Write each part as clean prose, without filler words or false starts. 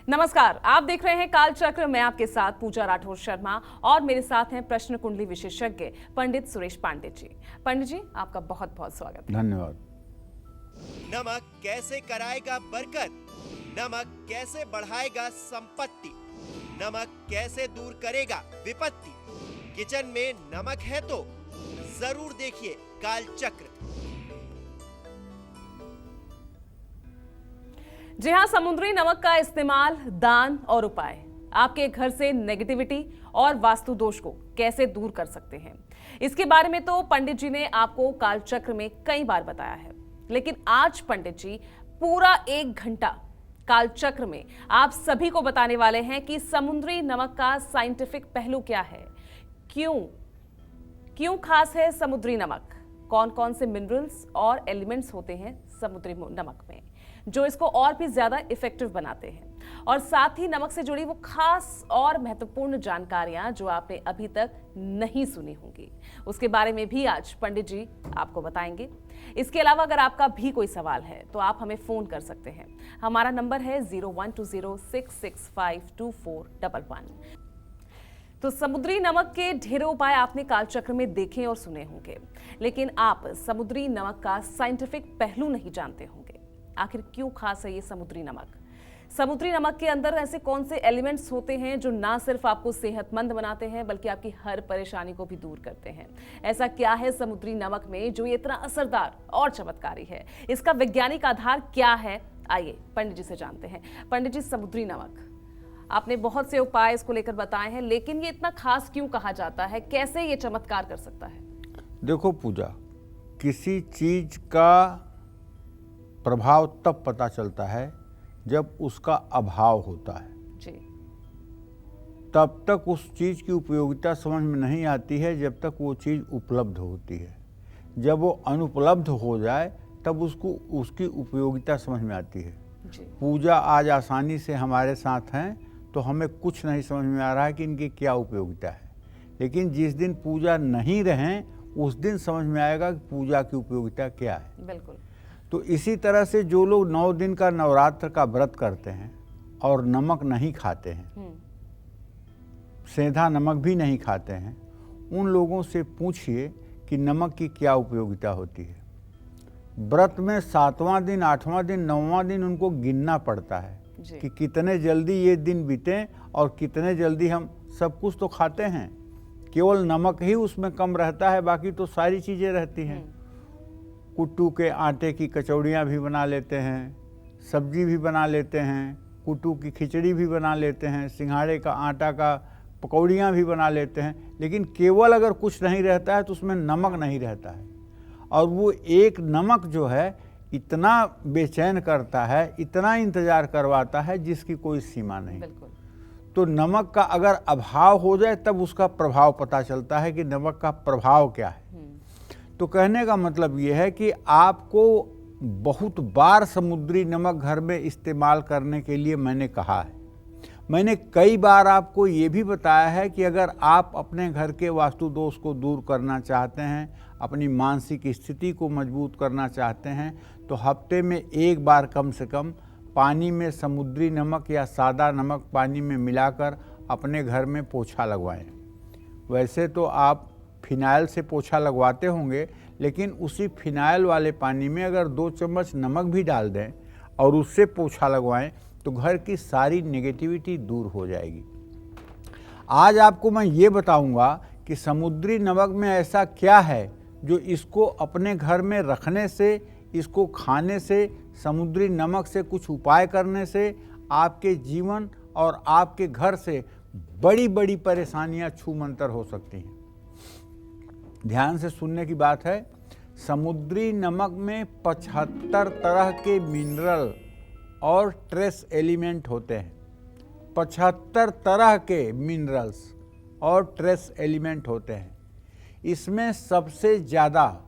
नमस्कार, आप देख रहे हैं काल चक्र। मैं आपके साथ पूजा राठौर शर्मा और मेरे साथ हैं प्रश्न कुंडली विशेषज्ञ पंडित सुरेश पांडे जी। पंडित जी, आपका बहुत बहुत स्वागत है। धन्यवाद। नमक कैसे कराएगा बरकत, नमक कैसे बढ़ाएगा संपत्ति, नमक कैसे दूर करेगा विपत्ति। किचन में नमक है तो जरूर देखिए काल चक्र। जी हाँ, समुद्री नमक का इस्तेमाल, दान और उपाय आपके घर से नेगेटिविटी और वास्तु दोष को कैसे दूर कर सकते हैं, इसके बारे में तो पंडित जी ने आपको काल चक्र में कई बार बताया है। लेकिन आज पंडित जी पूरा 1 घंटा काल चक्र में आप सभी को बताने वाले हैं कि समुद्री नमक का साइंटिफिक पहलू क्या है, क्यों खास है समुद्री नमक, कौन कौन से मिनरल्स और एलिमेंट्स होते हैं समुद्री नमक में जो इसको और भी ज्यादा इफेक्टिव बनाते हैं, और साथ ही नमक से जुड़ी वो खास और महत्वपूर्ण जानकारियां जो आपने अभी तक नहीं सुनी होंगी, उसके बारे में भी आज पंडित जी आपको बताएंगे। इसके अलावा अगर आपका भी कोई सवाल है तो आप हमें फोन कर सकते हैं। हमारा नंबर है 0120665241। तो समुद्री नमक के ढेरों उपाय आपने कालचक्र में देखे और सुने होंगे, लेकिन आप समुद्री नमक का साइंटिफिक पहलू नहीं जानते होंगे। आखिर क्यों खास है ये समुद्री नमक? समुद्री नमक के अंदर ऐसे कौन से एलिमेंट्स होते हैं जो ना सिर्फ आपको सेहतमंद बनाते हैं बल्कि आपकी हर परेशानी को भी दूर करते हैं? ऐसा क्या है समुद्री नमक में जो ये इतना असरदार और चमत्कारी है? इसका वैज्ञानिक आधार क्या है? आइए पंडित जी से जानते हैं। पंडित जी, समुद्री नमक, आपने बहुत से उपाय इसको लेकर बताए हैं, लेकिन ये इतना खास क्यों कहा जाता है? कैसे ये चमत्कार कर सकता है? देखो पूजा, किसी चीज का प्रभाव तब पता चलता है जब उसका अभाव होता है जी। तब तक उस चीज की उपयोगिता समझ में नहीं आती है जब तक वो चीज उपलब्ध होती है। जब वो अनुपलब्ध हो जाए तब उसको उसकी उपयोगिता समझ में आती है जी। पूजा आज आसानी से हमारे साथ हैं तो हमें कुछ नहीं समझ में आ रहा है कि इनकी क्या उपयोगिता है, लेकिन जिस दिन पूजा नहीं रहें उस दिन समझ में आएगा कि पूजा की उपयोगिता क्या है। बिल्कुल। तो इसी तरह से जो लोग 9 दिन का नवरात्र का व्रत करते हैं और नमक नहीं खाते हैं, सेंधा नमक भी नहीं खाते हैं, उन लोगों से पूछिए कि नमक की क्या उपयोगिता होती है। व्रत में 7वां दिन, 8वां दिन, 9वां दिन उनको गिनना पड़ता है कि कितने जल्दी ये दिन बीते और कितने जल्दी हम सब कुछ तो खाते हैं। केवल नमक ही उसमें कम रहता है, बाकी तो सारी चीज़ें रहती हैं। कुट्टू के आटे की कचौड़ियाँ भी बना लेते हैं, सब्जी भी बना लेते हैं, कुट्टू की खिचड़ी भी बना लेते हैं, सिंघाड़े का आटा का पकौड़ियाँ भी बना लेते हैं, लेकिन केवल अगर कुछ नहीं रहता है तो उसमें नमक नहीं रहता है। और वो एक नमक जो है इतना बेचैन करता है, इतना इंतजार करवाता है जिसकी कोई सीमा नहीं। बिल्कुल। तो नमक का अगर अभाव हो जाए तब उसका प्रभाव पता चलता है कि नमक का प्रभाव क्या है। तो कहने का मतलब ये है कि आपको बहुत बार समुद्री नमक घर में इस्तेमाल करने के लिए मैंने कहा है। मैंने कई बार आपको ये भी बताया है कि अगर आप अपने घर के वास्तु दोष को दूर करना चाहते हैं, अपनी मानसिक स्थिति को मजबूत करना चाहते हैं, तो हफ्ते में 1 बार कम से कम पानी में समुद्री नमक या सादा नमक पानी में मिलाकर अपने घर में पोछा लगवाएं। वैसे तो आप फिनाइल से पोछा लगवाते होंगे, लेकिन उसी फिनाइल वाले पानी में अगर 2 चम्मच नमक भी डाल दें और उससे पोछा लगवाएं तो घर की सारी नेगेटिविटी दूर हो जाएगी। आज आपको मैं ये बताऊंगा कि समुद्री नमक में ऐसा क्या है जो इसको अपने घर में रखने से, इसको खाने से, समुद्री नमक से कुछ उपाय करने से आपके जीवन और आपके घर से बड़ी बड़ी परेशानियां छूमंतर हो सकती हैं। ध्यान से सुनने की बात है। समुद्री नमक में 75 तरह के मिनरल और ट्रेस एलिमेंट होते हैं। 75 तरह के मिनरल्स और ट्रेस एलिमेंट होते हैं। इसमें सबसे ज़्यादा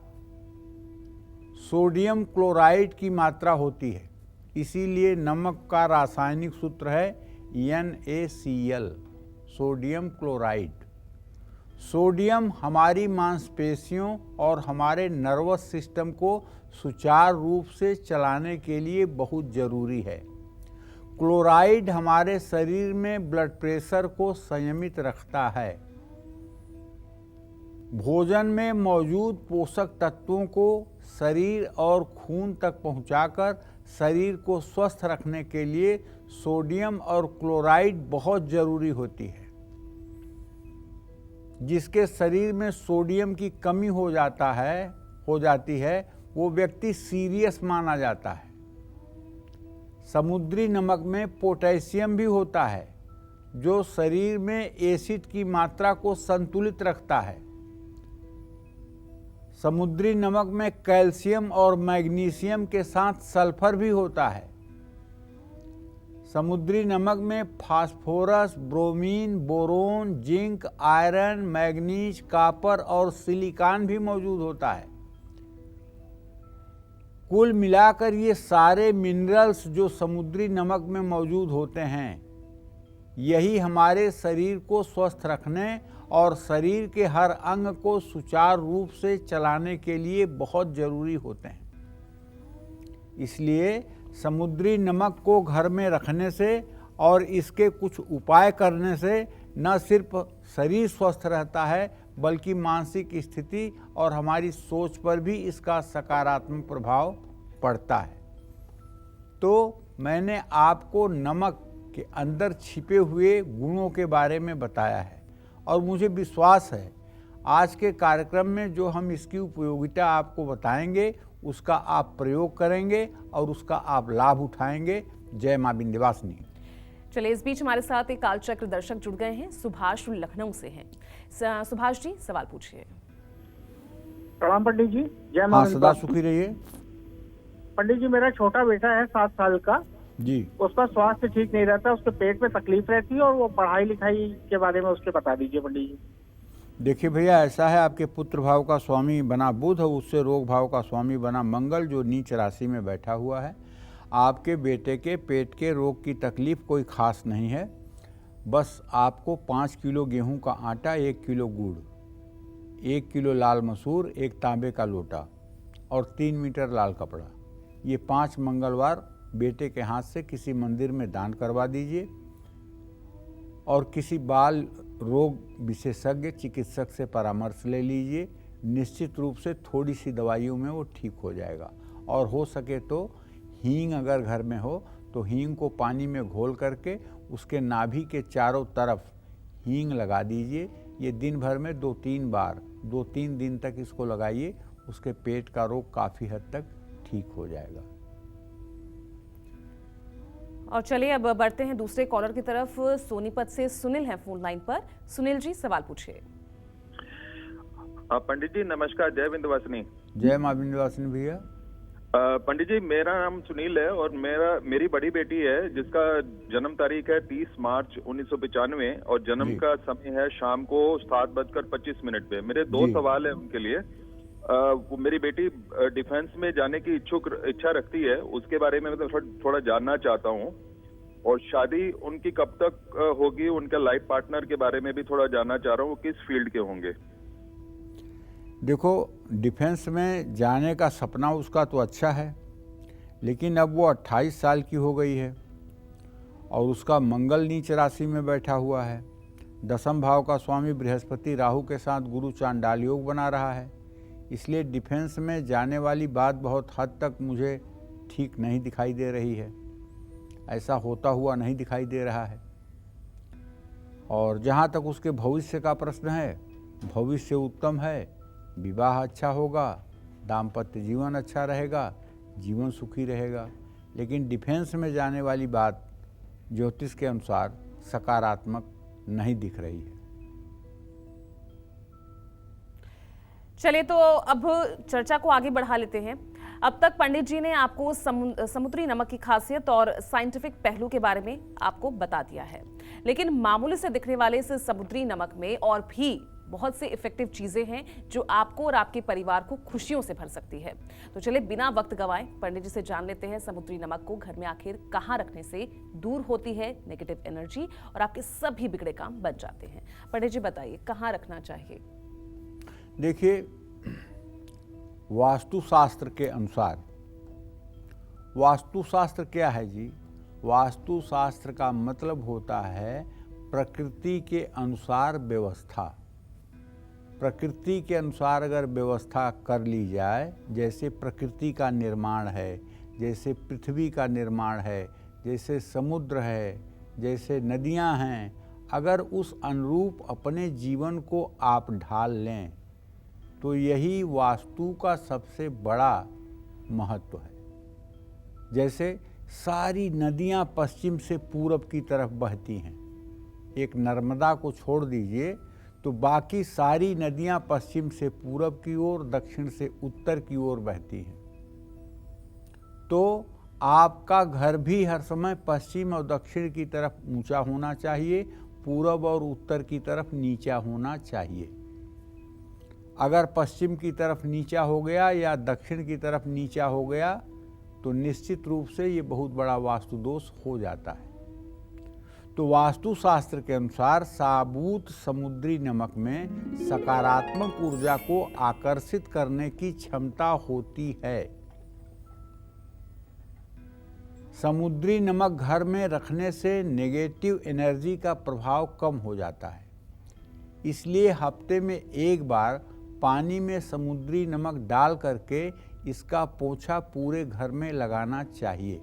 सोडियम क्लोराइड की मात्रा होती है, इसीलिए नमक का रासायनिक सूत्र है NaCl, सोडियम क्लोराइड। सोडियम हमारी मांसपेशियों और हमारे नर्वस सिस्टम को सुचारू रूप से चलाने के लिए बहुत ज़रूरी है। क्लोराइड हमारे शरीर में ब्लड प्रेशर को संयमित रखता है। भोजन में मौजूद पोषक तत्वों को शरीर और खून तक पहुंचाकर शरीर को स्वस्थ रखने के लिए सोडियम और क्लोराइड बहुत जरूरी होती है। जिसके शरीर में सोडियम की कमी हो जाती है वो व्यक्ति सीरियस माना जाता है। समुद्री नमक में पोटेशियम भी होता है जो शरीर में एसिड की मात्रा को संतुलित रखता है। समुद्री नमक में कैल्शियम और मैग्नीशियम के साथ सल्फर भी होता है। समुद्री नमक में phosphorus, bromine, boron, zinc, iron, manganese, copper और सिलिकॉन भी मौजूद होता है। कुल मिलाकर ये सारे मिनरल्स जो समुद्री नमक में मौजूद होते हैं, यही हमारे शरीर को स्वस्थ रखने और शरीर के हर अंग को सुचारू रूप से चलाने के लिए बहुत जरूरी होते हैं। इसलिए समुद्री नमक को घर में रखने से और इसके कुछ उपाय करने से न सिर्फ शरीर स्वस्थ रहता है बल्कि मानसिक स्थिति और हमारी सोच पर भी इसका सकारात्मक प्रभाव पड़ता है। तो मैंने आपको नमक के अंदर छिपे हुए गुणों के बारे में बताया है और मुझे विश्वास है आज के कार्यक्रम में जो हम इसकी उपयोगिता आपको बताएंगे उसका आप प्रयोग करेंगे और उसका आप लाभ उठाएंगे। जय मां विंध्यवासिनी। चलिए, इस बीच हमारे साथ एक कालचक्र दर्शक जुड़ गए हैं। सुभाष लखनऊ से हैं। सुभाष जी, सवाल पूछिए। प्रणाम पंडित जी। जय मां। हाँ, सदा सुखी रहिए। पंडित जी, मेरा छोटा बेटा है 7 साल का जी। उसका स्वास्थ्य ठीक नहीं रहता, उसके पेट में तकलीफ रहती है और वो पढ़ाई लिखाई के बारे में उसके बता दीजिए पंडित जी। देखिए भैया, ऐसा है, आपके पुत्र भाव का स्वामी बना बुध और उससे रोग भाव का स्वामी बना मंगल जो नीच राशि में बैठा हुआ है। आपके बेटे के पेट के रोग की तकलीफ कोई खास नहीं है। बस आपको 5 किलो गेहूं का आटा, 1 किलो गुड़, 1 किलो लाल मसूर, 1 तांबे का लोटा और 3 मीटर लाल कपड़ा, ये 5 मंगलवार बेटे के हाथ से किसी मंदिर में दान करवा दीजिए और किसी बाल रोग विशेषज्ञ चिकित्सक से परामर्श ले लीजिए। निश्चित रूप से थोड़ी सी दवाइयों में वो ठीक हो जाएगा। और हो सके तो हींग अगर घर में हो तो हींग को पानी में घोल करके उसके नाभि के चारों तरफ हींग लगा दीजिए। ये दिन भर में 2-3 बार 2-3 दिन तक इसको लगाइए, उसके पेट का रोग काफ़ी हद तक ठीक हो जाएगा। और चलिए अब बढ़ते हैं दूसरे कॉलर की तरफ। सोनीपत से सुनील हैं फोन लाइन पर। सुनील जी, सवाल पूछिए। पंडित जी नमस्कार। जय विंध्यवासिनी। जय मां विंध्यवासिनी भैया। पंडित जी, मेरा नाम सुनील है और मेरी बड़ी बेटी है जिसका जन्म तारीख है 30 मार्च 1995 और जन्म का समय है शाम को 7:25 पे। मेरे 2 सवाल है उनके लिए। मेरी बेटी डिफेंस में जाने की इच्छा रखती है, उसके बारे में मैं थोड़ा जानना चाहता हूँ। और शादी उनकी कब तक होगी, उनका लाइफ पार्टनर के बारे में भी थोड़ा जानना चाह रहा हूँ, वो किस फील्ड के होंगे। देखो, डिफेंस में जाने का सपना उसका तो अच्छा है, लेकिन अब वो 28 साल की हो गई है और उसका मंगल नीच राशि में बैठा हुआ है। 10वें भाव का स्वामी बृहस्पति राहु के साथ गुरु चांडाल योग बना रहा है। इसलिए डिफेंस में जाने वाली बात बहुत हद तक मुझे ठीक नहीं दिखाई दे रही है, ऐसा होता हुआ नहीं दिखाई दे रहा है। और जहाँ तक उसके भविष्य का प्रश्न है, भविष्य उत्तम है, विवाह अच्छा होगा, दाम्पत्य जीवन अच्छा रहेगा, जीवन सुखी रहेगा। लेकिन डिफेंस में जाने वाली बात ज्योतिष के अनुसार सकारात्मक नहीं दिख रही है। चलिए, तो अब चर्चा को आगे बढ़ा लेते हैं। अब तक पंडित जी ने आपको समुद्री नमक की खासियत और साइंटिफिक पहलू के बारे में आपको बता दिया है, लेकिन मामूली से दिखने वाले इस समुद्री नमक में और भी बहुत से इफेक्टिव चीजें हैं जो आपको और आपके परिवार को खुशियों से भर सकती है। तो चलिए बिना वक्त गवाए पंडित जी से जान लेते हैं समुद्री नमक को घर में आखिर कहाँ रखने से दूर होती है नेगेटिव एनर्जी और आपके सभी बिगड़े काम बच जाते हैं। पंडित जी बताइए, कहाँ रखना चाहिए? देखिए, वास्तुशास्त्र के अनुसार, वास्तुशास्त्र क्या है जी? वास्तुशास्त्र का मतलब होता है प्रकृति के अनुसार व्यवस्था। प्रकृति के अनुसार अगर व्यवस्था कर ली जाए, जैसे प्रकृति का निर्माण है, जैसे पृथ्वी का निर्माण है, जैसे समुद्र है, जैसे नदियां हैं, अगर उस अनुरूप अपने जीवन को आप ढाल लें तो यही वास्तु का सबसे बड़ा महत्व है। जैसे सारी नदियां पश्चिम से पूरब की तरफ बहती हैं, एक नर्मदा को छोड़ दीजिए तो बाकी सारी नदियां पश्चिम से पूरब की ओर, दक्षिण से उत्तर की ओर बहती हैं। तो आपका घर भी हर समय पश्चिम और दक्षिण की तरफ ऊंचा होना चाहिए, पूरब और उत्तर की तरफ नीचा होना चाहिए। अगर पश्चिम की तरफ नीचा हो गया या दक्षिण की तरफ नीचा हो गया तो निश्चित रूप से ये बहुत बड़ा वास्तु दोष हो जाता है। तो वास्तुशास्त्र के अनुसार साबुत समुद्री नमक में सकारात्मक ऊर्जा को आकर्षित करने की क्षमता होती है। समुद्री नमक घर में रखने से नेगेटिव एनर्जी का प्रभाव कम हो जाता है। इसलिए हफ्ते में एक बार पानी में समुद्री नमक डाल करके इसका पोंछा पूरे घर में लगाना चाहिए।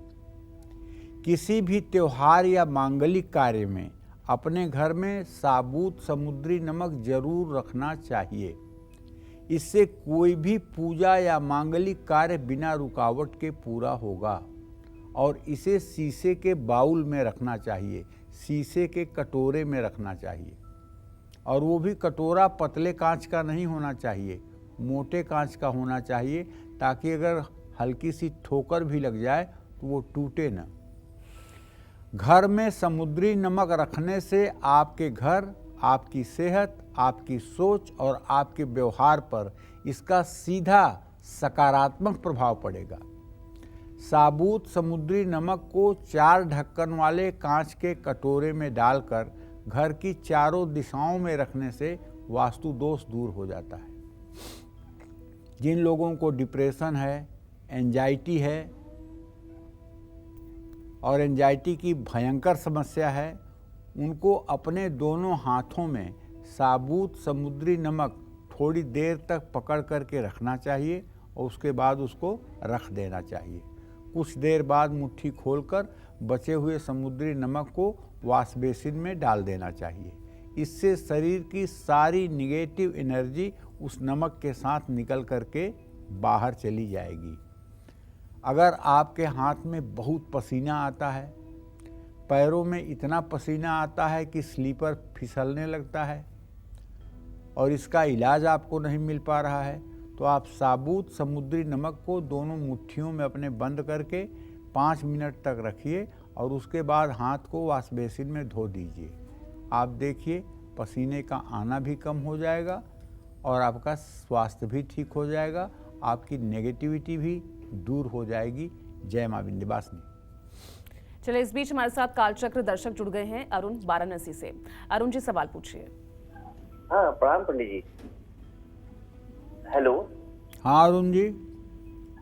किसी भी त्योहार या मांगलिक कार्य में अपने घर में साबुत समुद्री नमक जरूर रखना चाहिए। इससे कोई भी पूजा या मांगलिक कार्य बिना रुकावट के पूरा होगा। और इसे शीशे के बाउल में रखना चाहिए, शीशे के कटोरे में रखना चाहिए। और वो भी कटोरा पतले कांच का नहीं होना चाहिए, मोटे कांच का होना चाहिए, ताकि अगर हल्की सी ठोकर भी लग जाए तो वो टूटे न। घर में समुद्री नमक रखने से आपके घर, आपकी सेहत, आपकी सोच और आपके व्यवहार पर इसका सीधा सकारात्मक प्रभाव पड़ेगा। साबुत समुद्री नमक को 4 ढक्कन वाले कांच के कटोरे में डालकर घर की चारों दिशाओं में रखने से वास्तु दोष दूर हो जाता है। जिन लोगों को डिप्रेशन है, एंजाइटी है और एंजाइटी की भयंकर समस्या है, उनको अपने दोनों हाथों में साबुत समुद्री नमक थोड़ी देर तक पकड़ करके रखना चाहिए और उसके बाद उसको रख देना चाहिए। कुछ देर बाद मुट्ठी खोलकर बचे हुए समुद्री नमक को वॉश बेसिन में डाल देना चाहिए। इससे शरीर की सारी निगेटिव एनर्जी उस नमक के साथ निकल करके बाहर चली जाएगी। अगर आपके हाथ में बहुत पसीना आता है, पैरों में इतना पसीना आता है कि स्लीपर फिसलने लगता है और इसका इलाज आपको नहीं मिल पा रहा है, तो आप साबुत समुद्री नमक को दोनों मुट्ठियों में अपने बंद करके 5 मिनट तक रखिए और उसके बाद हाथ को वॉश बेसिन में धो दीजिए। आप देखिए पसीने का आना भी कम हो जाएगा और आपका स्वास्थ्य भी ठीक हो जाएगा, आपकी नेगेटिविटी भी दूर हो जाएगी। जय मां विंध्यवासिनी। चलिए, इस बीच हमारे साथ कालचक्र दर्शक जुड़ गए हैं, अरुण वाराणसी से। अरुण जी, सवाल पूछिए। हाँ, प्रणाम पंडित जी। हेलो। हाँ अरुण जी।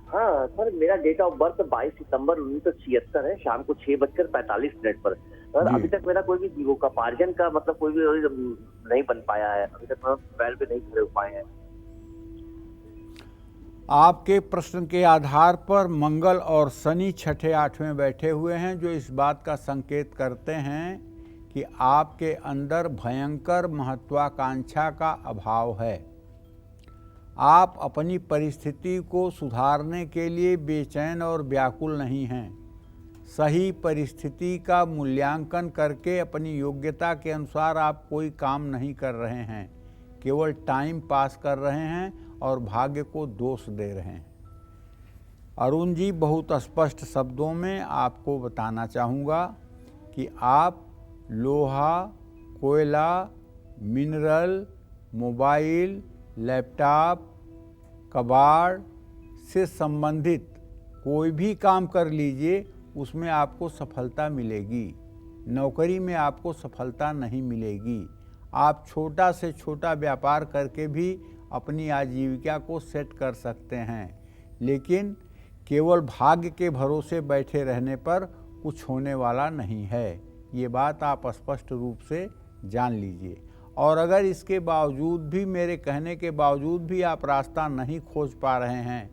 हाँ सर, मेरा डेट ऑफ बर्थ 22 सितंबर 1976 है, शाम को 6:45 पर। सर अभी तक मेरा कोई भी जीवोपार्जन का मतलब कोई भी नहीं बन पाया है, अभी तक मैं पैर पे नहीं खड़े हो पाए हैं। आपके प्रश्न के आधार पर मंगल और शनि 6ठे 8वें बैठे हुए हैं, जो इस बात का संकेत करते हैं कि आपके अंदर भयंकर महत्वाकांक्षा का अभाव है। आप अपनी परिस्थिति को सुधारने के लिए बेचैन और व्याकुल नहीं हैं। सही परिस्थिति का मूल्यांकन करके अपनी योग्यता के अनुसार आप कोई काम नहीं कर रहे हैं, केवल टाइम पास कर रहे हैं और भाग्य को दोष दे रहे हैं। अरुण जी, बहुत स्पष्ट शब्दों में आपको बताना चाहूँगा कि आप लोहा, कोयला, मिनरल, मोबाइल, लैपटॉप, कबाड़ से संबंधित कोई भी काम कर लीजिए, उसमें आपको सफलता मिलेगी। नौकरी में आपको सफलता नहीं मिलेगी। आप छोटा से छोटा व्यापार करके भी अपनी आजीविका को सेट कर सकते हैं, लेकिन केवल भाग्य के भरोसे बैठे रहने पर कुछ होने वाला नहीं है। ये बात आप स्पष्ट रूप से जान लीजिए। और अगर इसके बावजूद भी, मेरे कहने के बावजूद भी आप रास्ता नहीं खोज पा रहे हैं,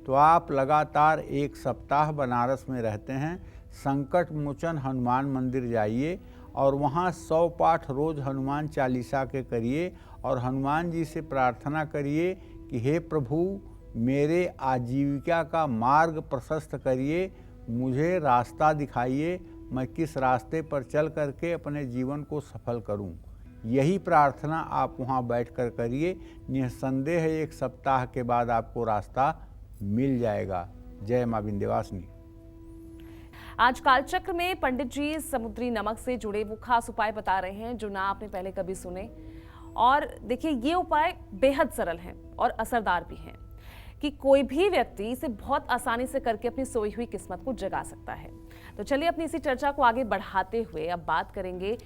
तो आप लगातार 1 सप्ताह बनारस में रहते हैं, संकट मोचन हनुमान मंदिर जाइए और वहाँ 100 पाठ रोज हनुमान चालीसा के करिए और हनुमान जी से प्रार्थना करिए कि हे प्रभु, मेरे आजीविका का मार्ग प्रशस्त करिए, मुझे रास्ता दिखाइए, मैं किस रास्ते पर चल करके अपने जीवन को सफल करूं। यही प्रार्थना आप वहां बैठकर करिए। निसंदेह 1 सप्ताह के बाद आपको रास्ता मिल जाएगा। जय मां विंध्यवासिनी। आज कालचक्र में पंडित जी समुद्री नमक से जुड़े वो खास उपाय बता रहे हैं जो ना आपने पहले कभी सुने। और देखिए, ये उपाय बेहद सरल हैं और असरदार भी हैं कि कोई भी व्यक्ति इसे बहुत आसानी से करके अपनी सोई हुई किस्मत को जगा सकता है। तो चलिए अपनी इसी चर्चा को आगे बढ़ाते हुए अब बात करेंगे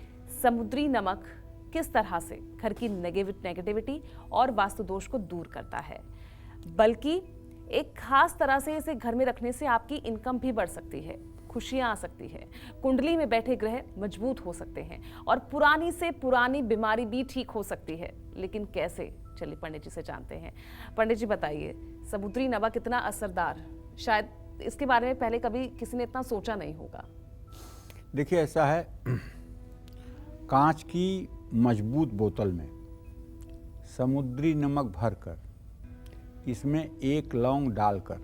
समुद्री नमक किस तरह से घर की नेगेटिविटी और वास्तु दोष को दूर करता है, बल्कि एक खास तरह से इसे घर में रखने से आपकी इनकम भी बढ़ सकती है, खुशियां आ सकती है, कुंडली में बैठे ग्रह मजबूत हो सकते हैं और पुरानी से पुरानी बीमारी भी ठीक हो सकती है। लेकिन कैसे? चलिए पंडित जी से जानते हैं। पंडित जी बताइए, समुद्री नमक इतना असरदार, शायद इसके बारे में पहले कभी किसी ने इतना सोचा नहीं होगा। देखिए, ऐसा है, कांच की मजबूत बोतल में समुद्री नमक भरकर इसमें 1 लौंग डालकर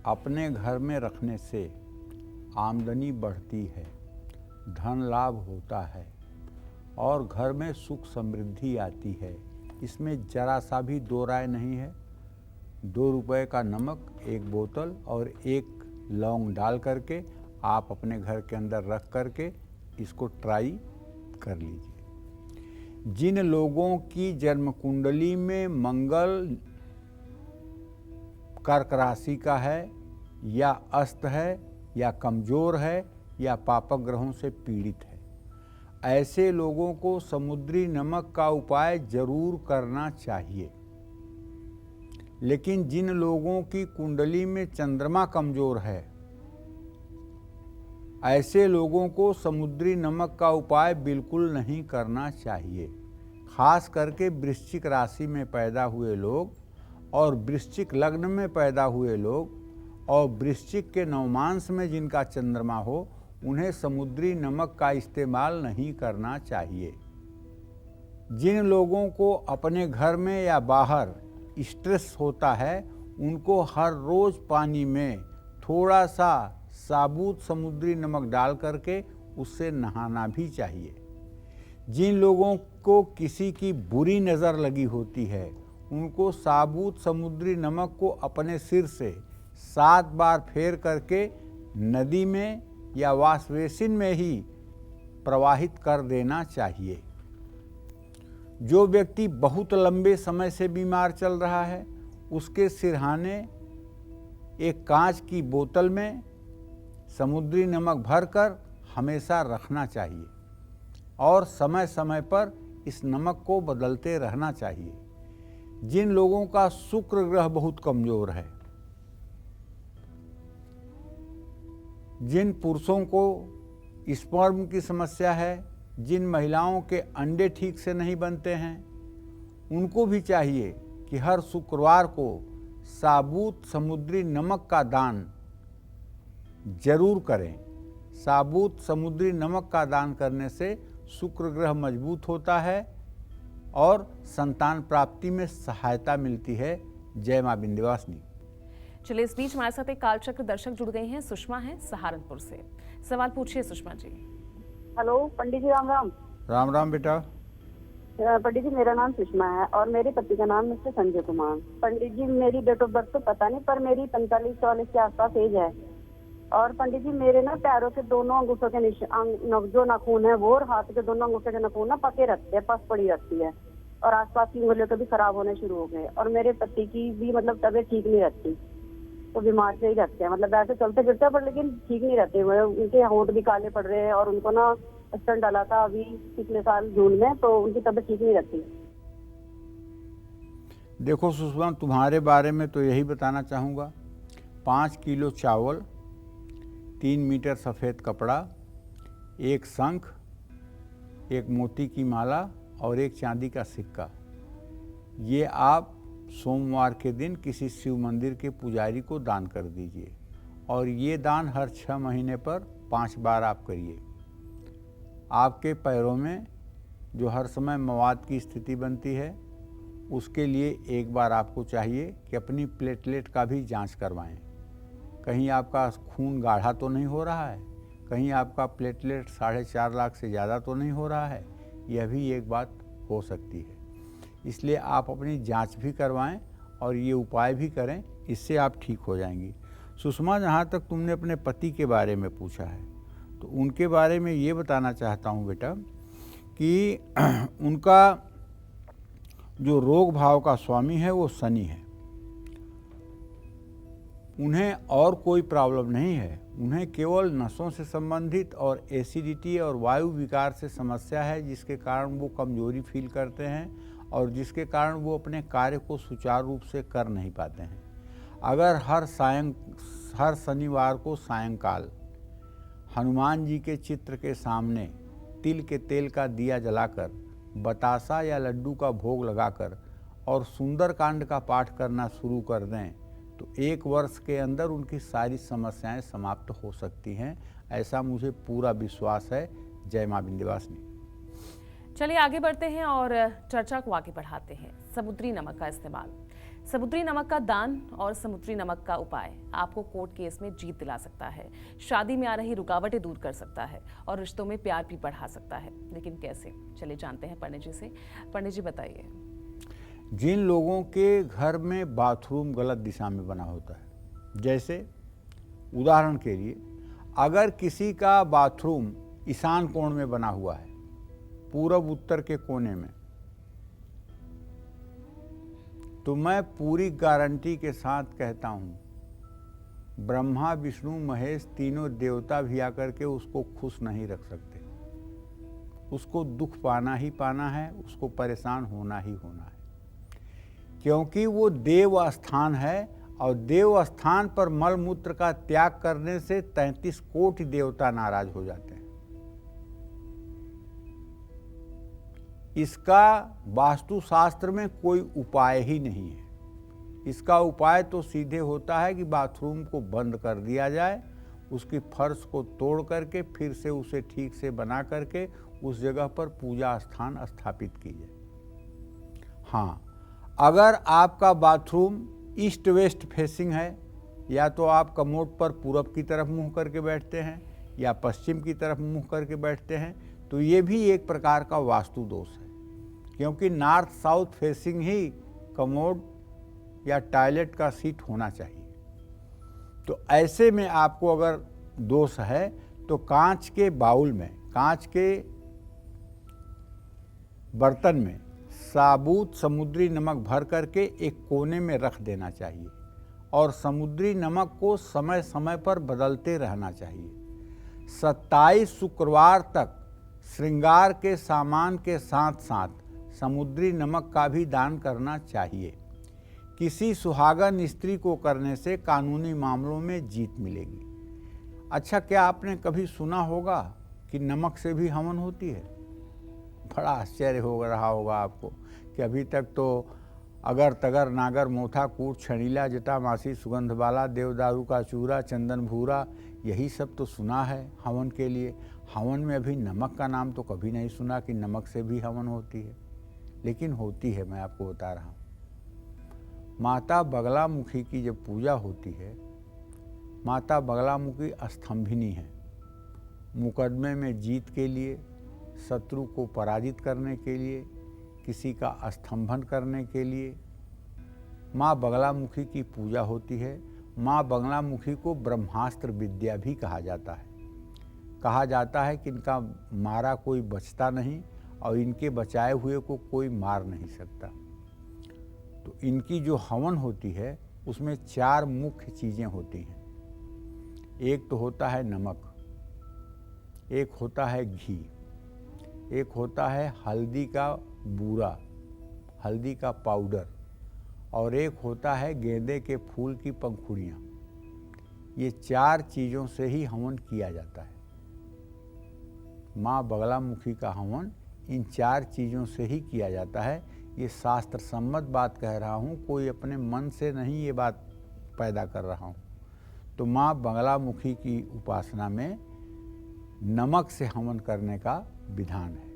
अपने घर में रखने से आमदनी बढ़ती है, धन लाभ होता है और घर में सुख समृद्धि आती है। इसमें जरा सा भी दो राय नहीं है। 2 रुपए का नमक 1 बोतल और 1 लौंग डाल करके आप अपने घर के अंदर रख करके इसको ट्राई कर लीजिए। जिन लोगों की जन्म कुंडली में मंगल कर्क राशि का है या अस्त है या कमजोर है या पापक ग्रहों से पीड़ित है, ऐसे लोगों को समुद्री नमक का उपाय जरूर करना चाहिए। लेकिन जिन लोगों की कुंडली में चंद्रमा कमजोर है, ऐसे लोगों को समुद्री नमक का उपाय बिल्कुल नहीं करना चाहिए। खास करके वृश्चिक राशि में पैदा हुए लोग और वृश्चिक लग्न में पैदा हुए लोग और वृश्चिक के नवमांश में जिनका चंद्रमा हो, उन्हें समुद्री नमक का इस्तेमाल नहीं करना चाहिए। जिन लोगों को अपने घर में या बाहर स्ट्रेस होता है, उनको हर रोज पानी में थोड़ा सा साबुत समुद्री नमक डाल करके उससे नहाना भी चाहिए। जिन लोगों को किसी की बुरी नज़र लगी होती है, उनको साबुत समुद्री नमक को अपने सिर से 7 बार फेर करके नदी में या वॉश बेसिन में ही प्रवाहित कर देना चाहिए। जो व्यक्ति बहुत लंबे समय से बीमार चल रहा है, उसके सिरहाने एक कांच की बोतल में समुद्री नमक भरकर हमेशा रखना चाहिए और समय समय पर इस नमक को बदलते रहना चाहिए। जिन लोगों का शुक्र ग्रह बहुत कमजोर है, जिन पुरुषों को स्पर्म की समस्या है, जिन महिलाओं के अंडे ठीक से नहीं बनते हैं, उनको भी चाहिए कि हर शुक्रवार को साबुत समुद्री नमक का दान जरूर करें। साबुत समुद्री नमक का दान करने से शुक्र ग्रह मजबूत होता है और संतान प्राप्ति में सहायता मिलती है। जय मां विंध्यवासिनी। चलिए, इस बीच हमारे साथ एक कालचक्र दर्शक जुड़ गए हैं। सुषमा है सहारनपुर से। सवाल पूछिए सुषमा जी। हेलो पंडित जी, राम राम। राम राम बेटा। पंडित जी, मेरा नाम सुषमा है और मेरे पति का नाम मिस्टर संजय कुमार। पंडित जी, मेरी डेट ऑफ बर्थ तो पता नहीं, पर मेरी 45-44 के आसपास एज है। और पंडित जी, मेरे ना पैरों के दोनों अंगूठों के जो नाखून है वो और हाथ के दोनों अंगूठों के नाखून ना पके रहते हैं, पस पड़ी रहती है और आसपास की उंगलियों के भी खराब होने शुरू हो गए। और मेरे पति की भी मतलब तबीयत ठीक नहीं रहती, तो बीमार से ही रहते हैं। मतलब वैसे चलते फिरते हैं पर लेकिन ठीक नहीं रहते हुए। उनके होंठ भी काले पड़ रहे हैं और उनको ना स्टंट डाला था अभी पिछले साल जून में, तो उनकी तबीयत ठीक नहीं रहती। देखो सुषमा, तुम्हारे बारे में तो यही बताना चाहूँगा। 5 किलो चावल, 3 मीटर सफ़ेद कपड़ा, एक शंख, एक मोती की माला और एक चांदी का सिक्का। ये आप सोमवार के दिन किसी शिव मंदिर के पुजारी को दान कर दीजिए और ये दान हर 6 महीने पर 5 बार आप करिए। आपके पैरों में जो हर समय मवाद की स्थिति बनती है, उसके लिए एक बार आपको चाहिए कि अपनी प्लेटलेट का भी जांच करवाएं। कहीं आपका खून गाढ़ा तो नहीं हो रहा है, कहीं आपका प्लेटलेट 4.5 लाख से ज़्यादा तो नहीं हो रहा है, यह भी एक बात हो सकती है। इसलिए आप अपनी जांच भी करवाएं और ये उपाय भी करें, इससे आप ठीक हो जाएंगी। सुषमा, जहाँ तक तुमने अपने पति के बारे में पूछा है, तो उनके बारे में ये बताना चाहता हूँ बेटा कि उनका जो रोग भाव का स्वामी है वो शनि है। उन्हें और कोई प्रॉब्लम नहीं है, उन्हें केवल नसों से संबंधित और एसिडिटी और वायु विकार से समस्या है, जिसके कारण वो कमजोरी फील करते हैं और जिसके कारण वो अपने कार्य को सुचारू रूप से कर नहीं पाते हैं। अगर हर शनिवार को सायंकाल हनुमान जी के चित्र के सामने तिल के तेल का दिया जलाकर, बतासा या लड्डू का भोग लगाकर और सुंदरकांड का पाठ करना शुरू कर दें तो 1 वर्ष के अंदर उनकी सारी समस्याएं समाप्त हो सकती हैं। ऐसा मुझे पूरा विश्वास है। जय मां विंध्यवासिनी। चलिए आगे बढ़ते हैं और चर्चा को आगे बढ़ाते हैं। समुद्री नमक का इस्तेमाल, समुद्री नमक का दान और समुद्री नमक का उपाय आपको कोर्ट केस में जीत दिला सकता है, शादी में आ रही रुकावटें दूर कर सकता है और रिश्तों में प्यार भी बढ़ा सकता है। लेकिन कैसे, चलिए जानते हैं पंडित जी से। पंडित जी बताइए। जिन लोगों के घर में बाथरूम गलत दिशा में बना होता है, जैसे उदाहरण के लिए अगर किसी का बाथरूम ईशान कोण में बना हुआ है, पूरब उत्तर के कोने में, तो मैं पूरी गारंटी के साथ कहता हूँ, ब्रह्मा विष्णु महेश तीनों देवता भी आकर के उसको खुश नहीं रख सकते। उसको दुख पाना ही पाना है, उसको परेशान होना ही होना है, क्योंकि वो देव स्थान है और देव स्थान पर मल मूत्र का त्याग करने से 33 कोटि देवता नाराज हो जाते हैं। इसका वास्तुशास्त्र में कोई उपाय ही नहीं है। इसका उपाय तो सीधे होता है कि बाथरूम को बंद कर दिया जाए, उसकी फर्श को तोड़ करके फिर से उसे ठीक से बना करके उस जगह पर पूजा स्थान स्थापित की जाए। हाँ, अगर आपका बाथरूम ईस्ट वेस्ट फेसिंग है, या तो आप कमोड पर पूरब की तरफ मुंह करके बैठते हैं या पश्चिम की तरफ मुंह करके बैठते हैं, तो ये भी एक प्रकार का वास्तु दोष है, क्योंकि नॉर्थ साउथ फेसिंग ही कमोड या टॉयलेट का सीट होना चाहिए। तो ऐसे में आपको अगर दोष है तो कांच के बाउल में, कांच के बर्तन में साबुत समुद्री नमक भर करके एक कोने में रख देना चाहिए और समुद्री नमक को समय समय पर बदलते रहना चाहिए। 27 शुक्रवार तक श्रृंगार के सामान के साथ साथ समुद्री नमक का भी दान करना चाहिए। किसी सुहागन स्त्री को करने से कानूनी मामलों में जीत मिलेगी। अच्छा, क्या आपने कभी सुना होगा कि नमक से भी हवन होती है? बड़ा आश्चर्य हो रहा होगा आपको कि अभी तक तो अगर तगर नागर मोथा कूट छणीला जटा मासी सुगंध वाला देवदारू का चूरा चंदन भूरा, यही सब तो सुना है हवन के लिए। हवन में अभी नमक का नाम तो कभी नहीं सुना कि नमक से भी हवन होती है, लेकिन होती है। मैं आपको बता रहा हूँ, माता बगलामुखी की जब पूजा होती है, माता बगलामुखी स्तंभिनी है। मुकदमे में जीत के लिए, शत्रु को पराजित करने के लिए, किसी का स्तंभन करने के लिए माँ बगलामुखी की पूजा होती है। माँ बगलामुखी को ब्रह्मास्त्र विद्या भी कहा जाता है। कहा जाता है कि इनका मारा कोई बचता नहीं और इनके बचाए हुए को कोई मार नहीं सकता। तो इनकी जो हवन होती है उसमें 4 मुख्य चीज़ें होती हैं। एक तो होता है नमक, एक होता है घी, एक होता है हल्दी का बूरा, हल्दी का पाउडर, और एक होता है गेंदे के फूल की पंखुड़ियाँ। ये 4 चीज़ों से ही हवन किया जाता है। माँ बगलामुखी का हवन इन 4 चीज़ों से ही किया जाता है। ये शास्त्र सम्मत बात कह रहा हूँ, कोई अपने मन से नहीं ये बात पैदा कर रहा हूँ। तो माँ बगलामुखी की उपासना में नमक से हवन करने का विधान है।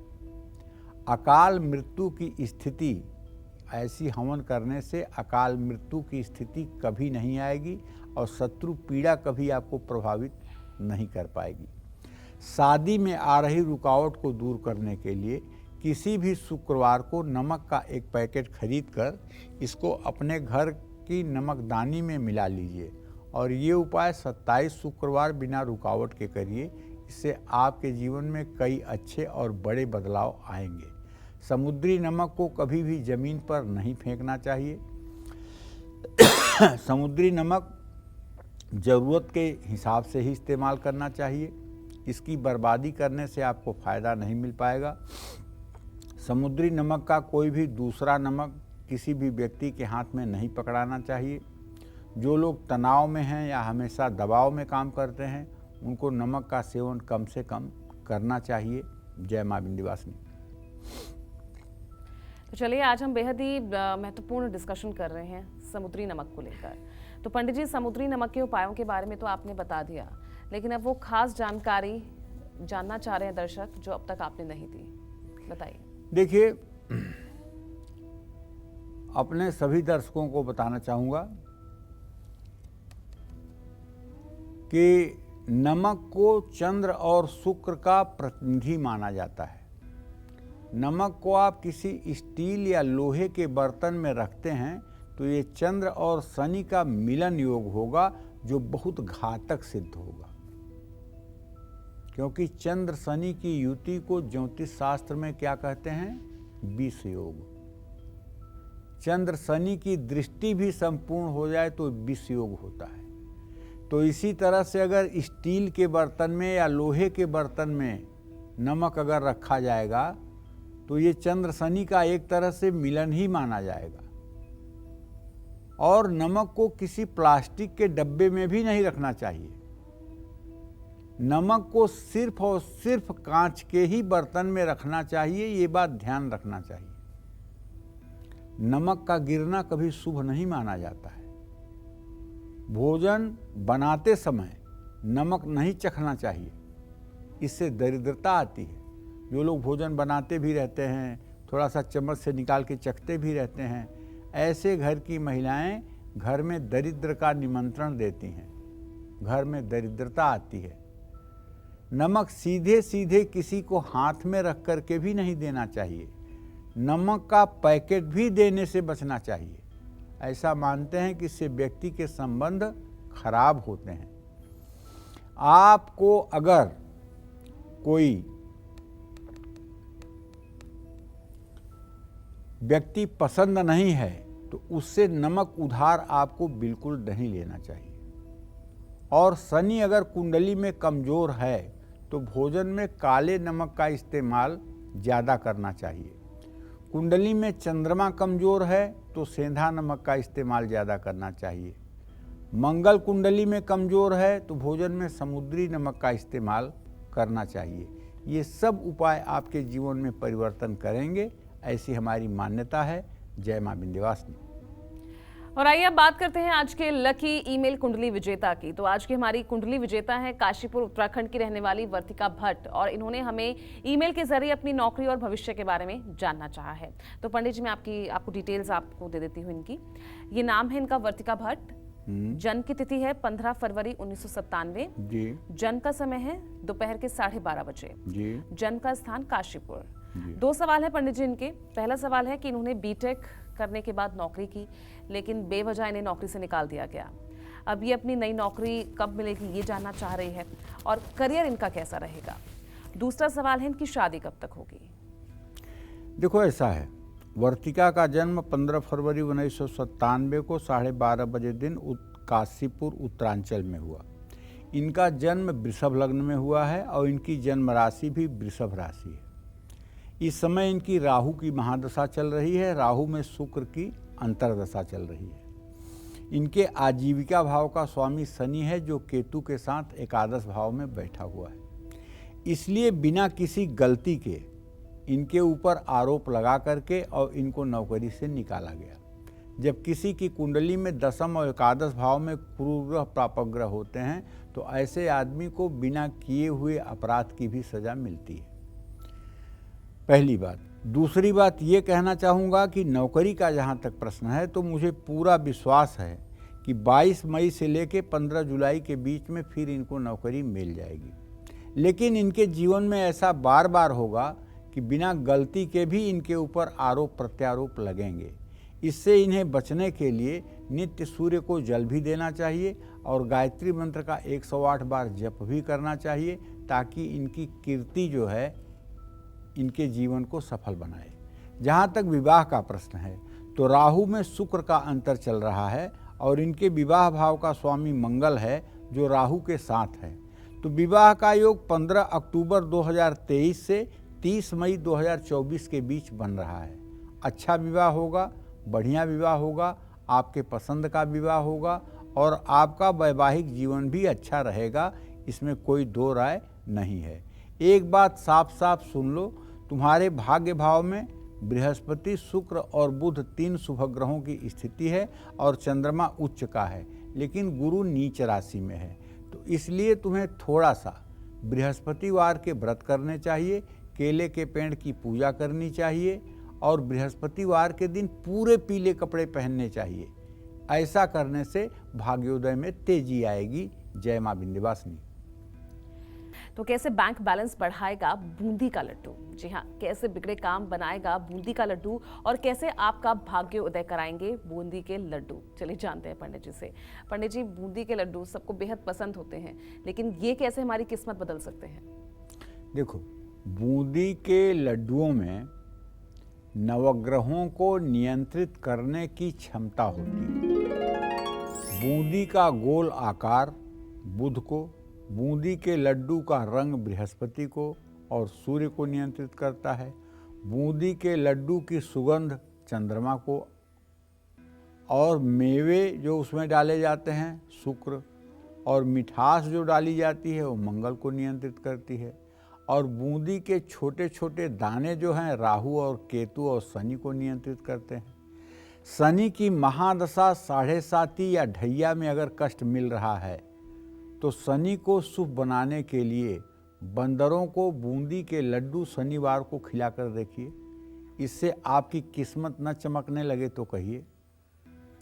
अकाल मृत्यु की स्थिति, ऐसी हवन करने से अकाल मृत्यु की स्थिति कभी नहीं आएगी और शत्रु पीड़ा कभी आपको प्रभावित नहीं कर पाएगी। शादी में आ रही रुकावट को दूर करने के लिए किसी भी शुक्रवार को नमक का एक पैकेट खरीद कर इसको अपने घर की नमकदानी में मिला लीजिए और ये उपाय 27 शुक्रवार बिना रुकावट के करिए। इससे आपके जीवन में कई अच्छे और बड़े बदलाव आएंगे। समुद्री नमक को कभी भी ज़मीन पर नहीं फेंकना चाहिए। समुद्री नमक ज़रूरत के हिसाब से ही इस्तेमाल करना चाहिए। इसकी बर्बादी करने से आपको फ़ायदा नहीं मिल पाएगा। समुद्री नमक का कोई भी दूसरा नमक किसी भी व्यक्ति के हाथ में नहीं पकड़ाना चाहिए। जो लोग तनाव में हैं या हमेशा दबाव में काम करते हैं उनको नमक का सेवन कम से कम करना चाहिए। जय माँ विंध्यवासिनी। तो चलिए, आज हम बेहद ही महत्वपूर्ण डिस्कशन कर रहे हैं समुद्री नमक को लेकर। तो पंडित जी, समुद्री नमक के उपायों के बारे में तो आपने बता दिया, लेकिन अब वो खास जानकारी जानना चाह रहे हैं दर्शक जो अब तक आपने नहीं दी, बताइए। देखिए, अपने सभी दर्शकों को बताना चाहूँगा कि नमक को चंद्र और शुक्र का प्रतिनिधि माना जाता है। नमक को आप किसी स्टील या लोहे के बर्तन में रखते हैं तो ये चंद्र और शनि का मिलन योग होगा जो बहुत घातक सिद्ध होगा, क्योंकि चंद्र शनि की युति को ज्योतिष शास्त्र में क्या कहते हैं? विष योग। चंद्र शनि की दृष्टि भी संपूर्ण हो जाए तो विष योग होता है। तो इसी तरह से अगर स्टील के बर्तन में या लोहे के बर्तन में नमक अगर रखा जाएगा तो ये चंद्र शनि का एक तरह से मिलन ही माना जाएगा। और नमक को किसी प्लास्टिक के डब्बे में भी नहीं रखना चाहिए। नमक को सिर्फ और सिर्फ कांच के ही बर्तन में रखना चाहिए, ये बात ध्यान रखना चाहिए। नमक का गिरना कभी शुभ नहीं माना जाता है। भोजन बनाते समय नमक नहीं चखना चाहिए, इससे दरिद्रता आती है। जो लोग भोजन बनाते भी रहते हैं, थोड़ा सा चम्मच से निकाल के चखते भी रहते हैं, ऐसे घर की महिलाएं घर में दरिद्र का निमंत्रण देती हैं, घर में दरिद्रता आती है। नमक सीधे सीधे किसी को हाथ में रख कर के भी नहीं देना चाहिए। नमक का पैकेट भी देने से बचना चाहिए। ऐसा मानते हैं कि इससे व्यक्ति के संबंध खराब होते हैं। आपको अगर कोई व्यक्ति पसंद नहीं है तो उससे नमक उधार आपको बिल्कुल नहीं लेना चाहिए। और शनि अगर कुंडली में कमजोर है तो भोजन में काले नमक का इस्तेमाल ज़्यादा करना चाहिए। कुंडली में चंद्रमा कमजोर है तो सेंधा नमक का इस्तेमाल ज़्यादा करना चाहिए। मंगल कुंडली में कमजोर है तो भोजन में समुद्री नमक का इस्तेमाल करना चाहिए। ये सब उपाय आपके जीवन में परिवर्तन करेंगे, ऐसी हमारी मान्यता है। जय मां विंध्यवासिनी। और आइए अब बात करते हैं आज के लकी ईमेल कुंडली विजेता की। तो आज की हमारी कुंडली विजेता है काशीपुर उत्तराखंड की रहने वाली वर्तिका भट्ट, और इन्होंने हमें ईमेल के जरिए अपनी नौकरी और भविष्य के बारे में जानना चाहा है। तो पंडित जी, मैं आपको डिटेल्स आपको दे देती हूँ इनकी। ये नाम है इनका वर्तिका भट्ट। जन्म की तिथि है 15 फरवरी 1997 जी। जन्म का समय है दोपहर के 12:30 बजे जी। जन्म का स्थान काशीपुर। 2 सवाल है पंडित जी इनके। पहला सवाल है कि इन्होंने बीटेक करने के बाद नौकरी की, लेकिन बेवजह इन्हें नौकरी से निकाल दिया गया। अब ये अपनी नई नौकरी कब मिलेगी ये जानना चाह रही है, और करियर इनका कैसा रहेगा। दूसरा सवाल है इनकी शादी कब तक होगी। देखो, ऐसा है, वर्तिका का जन्म 15 फरवरी 1997 को 12:30 बजे दिन काशीपुर उत्तरांचल में हुआ। इनका जन्म वृषभ लग्न में हुआ है और इनकी जन्म राशि भी वृषभ राशि है। इस समय इनकी राहु की महादशा चल रही है। राहु में शुक्र की अंतरदशा चल रही है। इनके आजीविका भाव का स्वामी शनि है, जो केतु के साथ एकादश भाव में बैठा हुआ है। इसलिए बिना किसी गलती के इनके ऊपर आरोप लगा करके और इनको नौकरी से निकाला गया। जब किसी की कुंडली में दशम और एकादश भाव में क्रूर ग्रह पापग्रह होते हैं तो ऐसे आदमी को बिना किए हुए अपराध की भी सजा मिलती है। पहली बात। दूसरी बात ये कहना चाहूँगा कि नौकरी का जहाँ तक प्रश्न है तो मुझे पूरा विश्वास है कि 22 मई से लेकर 15 जुलाई के बीच में फिर इनको नौकरी मिल जाएगी। लेकिन इनके जीवन में ऐसा बार बार होगा कि बिना गलती के भी इनके ऊपर आरोप प्रत्यारोप लगेंगे। इससे इन्हें बचने के लिए नित्य सूर्य को जल भी देना चाहिए और गायत्री मंत्र का 108 बार जप भी करना चाहिए, ताकि इनकी कीर्ति जो है इनके जीवन को सफल बनाए। जहाँ तक विवाह का प्रश्न है तो राहु में शुक्र का अंतर चल रहा है और इनके विवाह भाव का स्वामी मंगल है, जो राहु के साथ है। तो विवाह का योग 15 अक्टूबर 2023 से 30 मई 2024 के बीच बन रहा है। अच्छा विवाह होगा, बढ़िया विवाह होगा, आपके पसंद का विवाह होगा और आपका वैवाहिक जीवन भी अच्छा रहेगा, इसमें कोई दो राय नहीं है। एक बात साफ साफ सुन लो, तुम्हारे भाग्य भाव में बृहस्पति, शुक्र और बुध 3 शुभ ग्रहों की स्थिति है और चंद्रमा उच्च का है, लेकिन गुरु नीच राशि में है। तो इसलिए तुम्हें थोड़ा सा बृहस्पतिवार के व्रत करने चाहिए, केले के पेड़ की पूजा करनी चाहिए और बृहस्पतिवार के दिन पूरे पीले कपड़े पहनने चाहिए। ऐसा करने से भाग्योदय में तेजी आएगी। जय मां विंध्यवासिनी। तो कैसे बैंक बैलेंस बढ़ाएगा बूंदी का लड्डू? जी हाँ, कैसे बिगड़े काम बनाएगा बूंदी का लड्डू और कैसे आपका भाग्य उदय कराएंगे बूंदी के लड्डू? चलिए जानते हैं पंडित जी से। पंडित जी, बूंदी के लड्डू सबको बेहद पसंद होते हैं, लेकिन ये कैसे हमारी किस्मत बदल सकते हैं? देखो, बूंदी के लड्डुओं में नवग्रहों को नियंत्रित करने की क्षमता होती है। बूंदी का गोल आकार बुध को, बूंदी के लड्डू का रंग बृहस्पति को और सूर्य को नियंत्रित करता है। बूंदी के लड्डू की सुगंध चंद्रमा को और मेवे जो उसमें डाले जाते हैं शुक्र और मिठास जो डाली जाती है वो मंगल को नियंत्रित करती है। और बूंदी के छोटे छोटे दाने जो हैं राहु और केतु और शनि को नियंत्रित करते हैं। शनि की महादशा 7.5 या ढैया में अगर कष्ट मिल रहा है तो शनि को शुभ बनाने के लिए बंदरों को बूंदी के लड्डू शनिवार को खिलाकर देखिए। इससे आपकी किस्मत न चमकने लगे तो कहिए,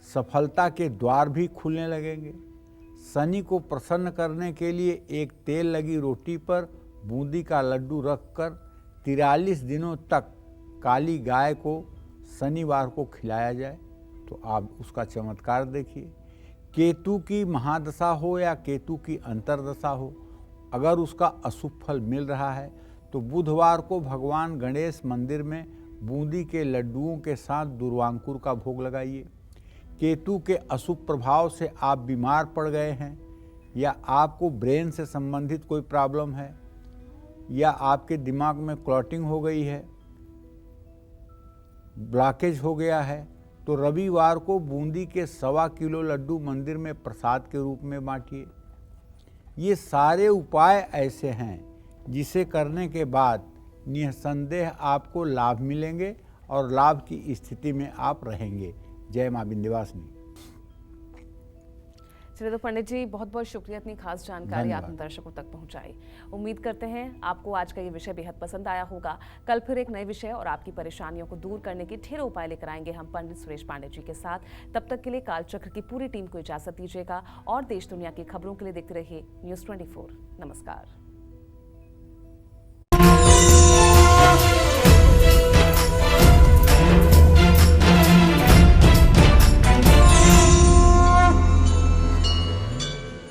सफलता के द्वार भी खुलने लगेंगे। शनि को प्रसन्न करने के लिए एक तेल लगी रोटी पर बूंदी का लड्डू रखकर 43 दिनों तक काली गाय को शनिवार को खिलाया जाए तो आप उसका चमत्कार देखिए। केतु की महादशा हो या केतु की अंतर्दशा हो, अगर उसका अशुभ फल मिल रहा है तो बुधवार को भगवान गणेश मंदिर में बूंदी के लड्डुओं के साथ दुर्वांकुर का भोग लगाइए। केतु के अशुभ प्रभाव से आप बीमार पड़ गए हैं या आपको ब्रेन से संबंधित कोई प्रॉब्लम है या आपके दिमाग में क्लॉटिंग हो गई है, ब्लॉकेज हो गया है, तो रविवार को बूंदी के 1.25 किलो लड्डू मंदिर में प्रसाद के रूप में बांटिए। ये सारे उपाय ऐसे हैं जिसे करने के बाद निसंदेह आपको लाभ मिलेंगे और लाभ की स्थिति में आप रहेंगे। जय मां विंध्यवासिनी। चलिए, तो पंडित जी बहुत बहुत शुक्रिया, इतनी खास जानकारी आपने दर्शकों तक पहुंचाई। उम्मीद करते हैं आपको आज का ये विषय बेहद पसंद आया होगा। कल फिर एक नए विषय और आपकी परेशानियों को दूर करने के ढेरों उपाय लेकर आएंगे हम पंडित सुरेश पांडे जी के साथ। तब तक के लिए कालचक्र की पूरी टीम को इजाजत दीजिएगा और देश दुनिया की खबरों के लिए देखते रहिए News 24। नमस्कार।